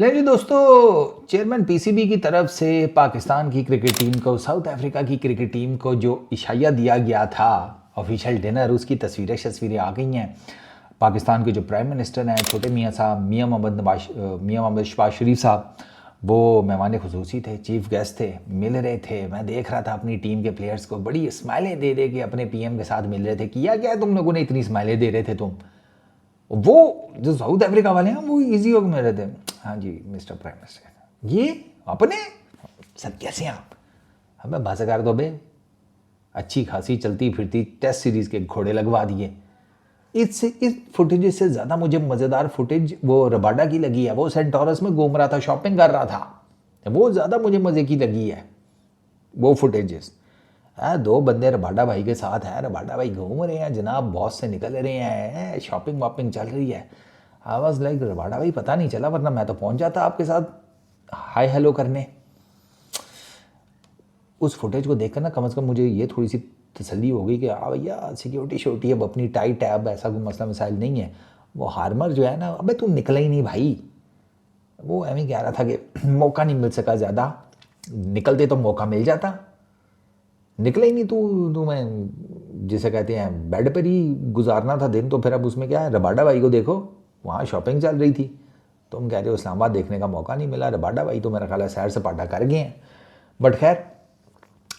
ले जी दोस्तों, chairman PCB की तरफ से पाकिस्तान की क्रिकेट टीम को साउथ अफ्रीका की क्रिकेट टीम को जो इशाया दिया गया था ऑफिशियल डिनर, उसकी तस्वीरें आ गई हैं। पाकिस्तान के जो प्राइम मिनिस्टर हैं छोटे मियाँ साहब, मियाँ मोहम्मद शहबाज शरीफ साहब, वो मेहमान खुसूसी थे, चीफ गेस्ट थे, मिल रहे थे। मैं देख रहा था अपनी टीम के प्लेयर्स को बड़ी स्माइलें दे दे के अपने पीएम के साथ मिल रहे थे। किया क्या तुम लोगों ने, इतनी स्माइलें दे रहे थे तुम? वो जो साउथ अफ्रीका वाले हैं वो इजी हो में रहते हैं। हाँ जी मिस्टर प्राइम मिनिस्टर, ये अपने सर कैसे हैं आप? हमें भाषाकार दो बे, अच्छी खासी चलती फिरती टेस्ट सीरीज के घोड़े लगवा दिए। इस फुटेज से ज़्यादा मुझे मज़ेदार फुटेज वो रबाडा की लगी है। वो सेंटोरस में घूम रहा था, शॉपिंग कर रहा था, वो ज़्यादा मुझे मज़े की लगी है वो फुटेजेस। दो बंदे रबाडा भाई के साथ हैं, रबाडा भाई घूम रहे हैं जनाब, बॉस से निकल रहे हैं, शॉपिंग वॉपिंग चल रही है। आई वॉज लाइक रबाडा भाई पता नहीं चला, वरना मैं तो पहुंच जाता आपके साथ हाय हेलो करने। उस फुटेज को देखकर ना कम से कम मुझे ये थोड़ी सी तसल्ली हो गई कि हाँ भैया सिक्योरिटी शोरिटी अब अपनी टाइट है, अब ऐसा कोई मसला मिसाइल नहीं है। वो हार्मर जो है ना, अबे तू निकला ही नहीं भाई। वो एम ही कह रहा था कि मौका नहीं मिल सका ज़्यादा, निकलते तो मौका मिल जाता। निकला ही नहीं तू मैं जिसे कहते हैं बेड पर ही गुजारना था दिन। तो फिर अब उसमें क्या है, रबाडा भाई को देखो, वहाँ शॉपिंग चल रही थी। तुम कह रहे हो इस्लामाबाद देखने का मौका नहीं मिला। रबाडा भाई तो मेरा ख्याल है सैर सपाटा कर गए हैं। बट खैर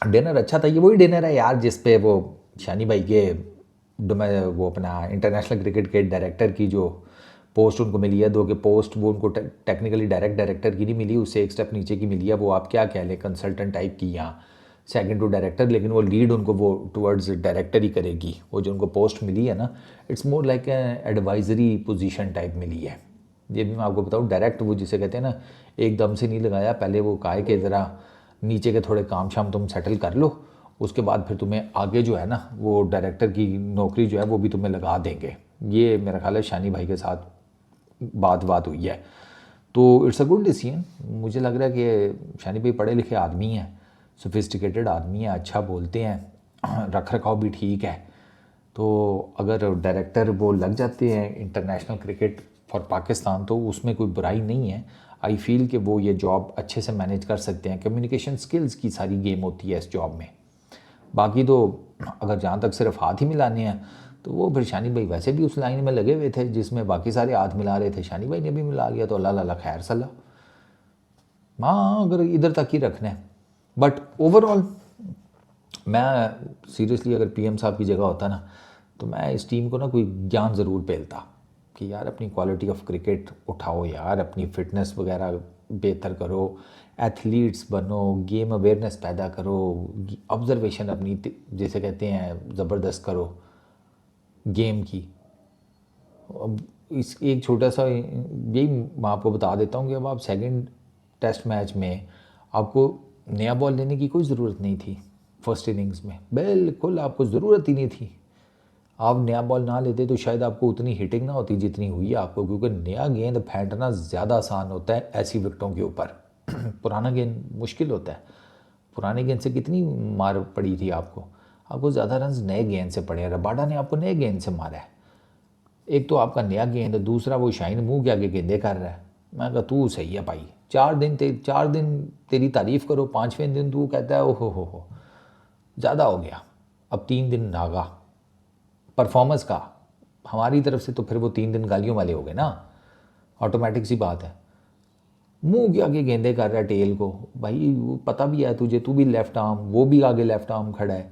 डिनर अच्छा था। ये वही डिनर है यार जिस पे वो शानी भाई के वो अपना इंटरनेशनल क्रिकेट के डायरेक्टर की जो पोस्ट उनको मिली है, दो के पोस्ट, वो उनको टेक्निकली डायरेक्टर की नहीं मिली, उससे एक स्टेप नीचे की मिली है। वो आप क्या कह लें, कंसल्टेंट टाइप की, यहाँ सेकंड टू डायरेक्टर, लेकिन वो लीड उनको वो टुवर्ड्स डायरेक्टर ही करेगी। वो जो उनको पोस्ट मिली है ना, it's more like advisory position type मिली है। ये भी मैं आपको बताऊँ, डायरेक्ट वो जिसे कहते हैं ना, एकदम से नहीं लगाया। पहले वो कहा कि ज़रा नीचे के थोड़े काम शाम तुम सेटल कर लो, उसके बाद फिर तुम्हें आगे जो है ना वो डायरेक्टर की नौकरी जो है वो भी तुम्हें लगा देंगे। ये मेरा ख्याल है शानी भाई के साथ बात हुई है। तो इट्स अ गुड डिसीजन। मुझे लग रहा है कि शानी भाई पढ़े लिखे आदमी हैं, सोफिस्टिकेटेड आदमी हैं, अच्छा बोलते हैं, रख रखाव भी ठीक है। तो अगर डायरेक्टर वो लग जाते हैं इंटरनेशनल क्रिकेट फॉर पाकिस्तान, तो उसमें कोई बुराई नहीं है। आई फील कि वो ये जॉब अच्छे से मैनेज कर सकते हैं। कम्युनिकेशन स्किल्स की सारी गेम होती है इस जॉब में। बाकी तो अगर जहाँ तक सिर्फ हाथ ही मिलाने हैं, तो वो फिर शानी भाई वैसे भी उस लाइन में लगे हुए थे जिसमें बाकी सारे हाथ मिला रहे थे, शानी भाई ने भी मिला लिया, तो अल्लाह अल्लाह खैर सल्ला। हाँ अगर इधर तक ही रखना है। बट ओवरऑल मैं सीरियसली अगर पीएम साहब की जगह होता ना, तो मैं इस टीम को ना कोई ज्ञान ज़रूर पेलता कि यार अपनी क्वालिटी ऑफ क्रिकेट उठाओ यार, अपनी फिटनेस वगैरह बेहतर करो, एथलीट्स बनो, गेम अवेयरनेस पैदा करो, ऑब्जर्वेशन अपनी जैसे कहते हैं ज़बरदस्त करो गेम की। अब इस एक छोटा सा यही मैं आपको बता देता हूँ कि अब आप सेकंड टेस्ट मैच में आपको नया बॉल लेने की कोई ज़रूरत नहीं थी। फर्स्ट इनिंग्स में बिल्कुल आपको ज़रूरत ही नहीं थी। आप नया बॉल ना लेते तो शायद आपको उतनी हिटिंग ना होती जितनी हुई है आपको, क्योंकि नया गेंद फेंकना ज़्यादा आसान होता है ऐसी विकेटों के ऊपर। पुराना गेंद मुश्किल होता है। पुराने गेंद से कितनी मार पड़ी थी आपको? आपको ज़्यादा रन नए गेंद से पड़े हैं। रबाडा ने आपको नए गेंद से मारा है। एक तो आपका नया गेंद, दूसरा वो शाइन मुंह के आगे गेंदे कर रहा है। मैं कहा तू सही है भाई, 4 दिन तेरी तारीफ़ करो, 5वें दिन तू कहता है ओहो हो ज़्यादा हो गया। अब 3 दिन नागा परफॉर्मेंस का हमारी तरफ से, तो फिर वो 3 दिन गालियों वाले हो गए ना, ऑटोमेटिक सी बात है। मुंह के आगे गेंदे कर रहा है टेल को, भाई वो पता भी है तुझे, तू भी लेफ्ट आर्म, वो भी आगे लेफ्ट आर्म खड़ा है,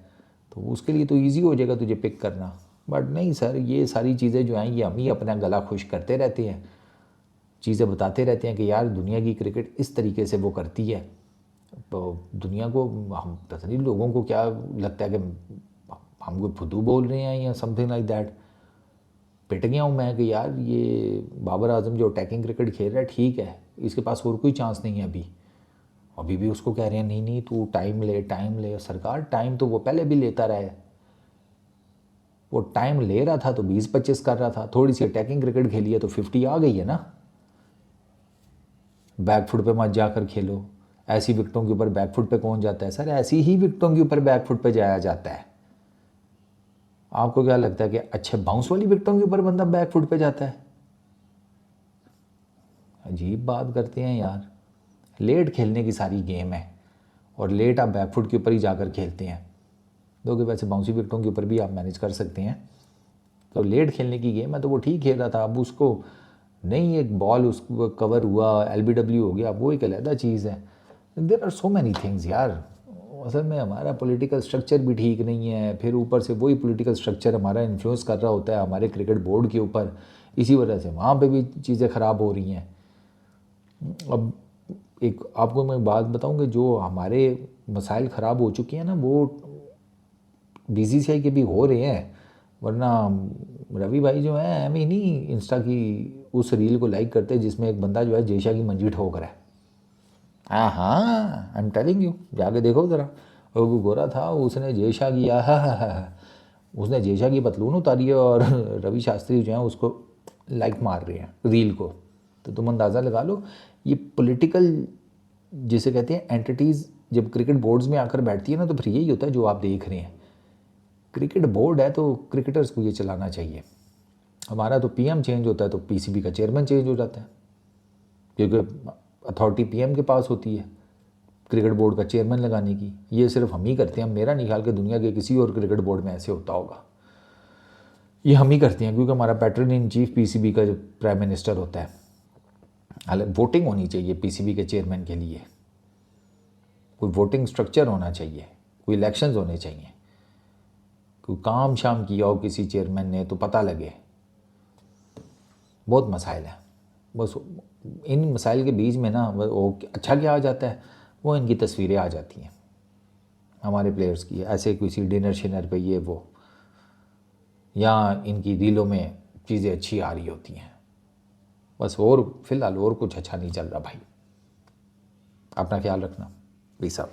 तो उसके लिए तो ईजी हो जाएगा तुझे पिक करना। बट नहीं सर, ये सारी चीज़ें जो हैं ये हम ही अपना गला खुश करते रहते हैं, चीज़ें बताते रहते हैं कि यार दुनिया की क्रिकेट इस तरीके से वो करती है। तो दुनिया को हम पता नहीं लोगों को क्या लगता है कि हम कोई फुदू बोल रहे हैं या समथिंग लाइक दैट। पिट गया हूँ मैं कि यार ये बाबर आजम जो अटैकिंग क्रिकेट खेल रहा है ठीक है, इसके पास और कोई चांस नहीं है अभी। अभी भी उसको कह रहे हैं नहीं नहीं तू टाइम ले टाइम ले। सरकार टाइम तो वो पहले भी लेता रहा है। वो टाइम ले रहा था तो 20-25 कर रहा था, थोड़ी सी अटैकिंग क्रिकेट खेली है तो 50 आ गई है ना। बैकफुट पे मत जाकर खेलो। ऐसी विकटों के ऊपर बैकफुट पे कौन जाता है सर? ऐसी ही विकटों के ऊपर बैकफुट पे जाया जाता है। आपको क्या लगता है कि अच्छे बाउंस वाली विकटों के ऊपर बंदा बैकफुट पे जाता है? अजीब बात करते हैं यार। लेट खेलने की सारी गेम है और लेट आप बैकफुट के ऊपर ही जाकर खेलते हैं। क्योंकि वैसे बाउंसी विकेटों के ऊपर भी आप मैनेज कर सकते हैं। तो लेट खेलने की गेम है तो वो ठीक खेल रहा था। अब उसको नहीं, एक बॉल उसको कवर हुआ, एलबीडब्ल्यू हो गया, वो एक अलग चीज़ है। There are so many things यार। असल में हमारा पॉलिटिकल स्ट्रक्चर भी ठीक नहीं है, फिर ऊपर से वही पॉलिटिकल स्ट्रक्चर हमारा इन्फ्लुएंस कर रहा होता है हमारे क्रिकेट बोर्ड के ऊपर, इसी वजह से वहाँ पे भी चीज़ें ख़राब हो रही हैं। अब एक आपको मैं बात बताऊँ कि जो हमारे मसाइल ख़राब हो चुके हैं ना, वो बीसीसीआई के भी हो रहे हैं। वरना रवि भाई जो है हमें नहीं इंस्टा की उस रील को लाइक करते जिसमें एक बंदा जो है जेशा की मंजी ठोक रहा है। हाँ हाँ, आई एम टेलिंग यू, जाके देखो ज़रा। और वो गोरा था, उसने जेशा की उसने जेशा की पतलून उतारी है और रवि शास्त्री जो है उसको लाइक मार रहे हैं रील को। तो तुम अंदाज़ा लगा लो ये पॉलिटिकल जिसे कहते हैं एंटिटीज़ जब क्रिकेट बोर्ड्स में आकर बैठती है ना, तो फिर यही होता है जो आप देख रहे हैं। क्रिकेट बोर्ड है तो क्रिकेटर्स को ये चलाना चाहिए। हमारा तो पीएम चेंज होता है तो पीसीबी का चेयरमैन चेंज हो जाता है, क्योंकि अथॉरिटी पीएम के पास होती है क्रिकेट बोर्ड का चेयरमैन लगाने की। ये सिर्फ हम ही करते हैं। मेरा नहीं ख्याल कि दुनिया के किसी और क्रिकेट बोर्ड में ऐसे होता होगा। ये हम ही करते हैं क्योंकि हमारा पैटर्न इन चीफ पीसीबी का जो प्राइम मिनिस्टर होता है। हालांकि वोटिंग होनी चाहिए पीसीबी के चेयरमैन के लिए, कोई वोटिंग स्ट्रक्चर होना चाहिए, कोई इलेक्शंस होने चाहिए, कोई काम शाम किया हो किसी चेयरमैन ने तो पता लगे। बहुत मसाइल हैं। बस इन मसाइल के बीच में ना वो अच्छा क्या आ जाता है, वो इनकी तस्वीरें आ जाती हैं हमारे प्लेयर्स की, ऐसे किसी डिनर शिनर पे ये वो, या इनकी रीलों में चीज़ें अच्छी आ रही होती हैं। बस और फिलहाल और कुछ अच्छा नहीं चल रहा भाई। अपना ख्याल रखना भाई साहब।